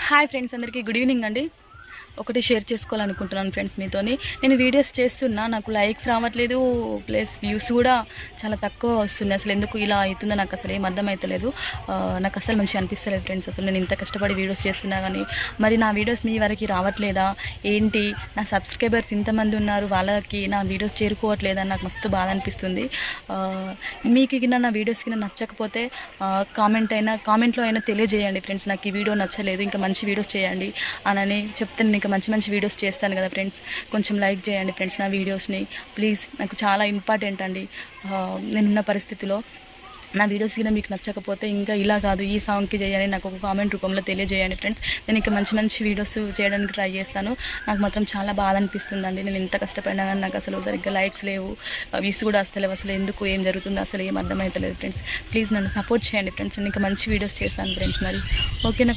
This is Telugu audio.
హాయ్ ఫ్రెండ్స్, అందరికీ గుడ్ ఈవినింగ్ అండి. ఒకటి షేర్ చేసుకోవాలనుకుంటున్నాను ఫ్రెండ్స్ మీతోని. నేను వీడియోస్ చేస్తున్నా, నాకు లైక్స్ రావట్లేదు, ప్లస్ వ్యూస్ కూడా చాలా తక్కువ వస్తుంది. అసలు ఎందుకు ఇలా అవుతుందో నాకు అసలు ఏం అర్థమవుతలేదు. నాకు అసలు మంచిగా అనిపిస్తలేదు ఫ్రెండ్స్. అసలు నేను ఇంత కష్టపడి వీడియోస్ చేస్తున్నా కానీ మరి నా వీడియోస్ మీ వరకు రావట్లేదా ఏంటి? నా సబ్స్క్రైబర్స్ ఇంతమంది ఉన్నారు, వాళ్ళకి నా వీడియోస్ చేరుకోవట్లేదని నాకు మస్తు బాధ అనిపిస్తుంది. మీకు నా వీడియోస్కి నచ్చకపోతే కామెంట్లో అయినా తెలియజేయండి ఫ్రెండ్స్. నాకు ఈ వీడియో నచ్చలేదు, ఇంకా మంచి వీడియోస్ చేయండి అని చెప్తే నేను మంచి మంచి వీడియోస్ చేస్తాను కదా ఫ్రెండ్స్. కొంచెం లైక్ చేయండి ఫ్రెండ్స్ నా వీడియోస్ని ప్లీజ్. నాకు చాలా ఇంపార్టెంట్ అండి. నేనున్న పరిస్థితిలో నా వీడియోస్ కూడా మీకు నచ్చకపోతే ఇంకా ఇలా కాదు, ఈ సాంగ్కి చేయండి, నాకు ఒక కామెంట్ రూపంలో తెలియజేయండి ఫ్రెండ్స్. నేను ఇంకా మంచి మంచి వీడియోస్ చేయడానికి ట్రై చేస్తాను. నాకు మాత్రం చాలా బాధ అనిపిస్తుందండి. నేను ఎంత కష్టపడినా కానీ నాకు అసలు సరిగ్గా లైక్స్ లేవు, వ్యూస్ కూడా వస్తలేవు. అసలు ఎందుకు, ఏం జరుగుతుందో అసలు ఏం అర్థమవుతలేదు ఫ్రెండ్స్. ప్లీజ్ నన్ను సపోర్ట్ చేయండి ఫ్రెండ్స్. నేను ఇంకా మంచి వీడియోస్ చేస్తాను ఫ్రెండ్స్. మరి ఓకేనా?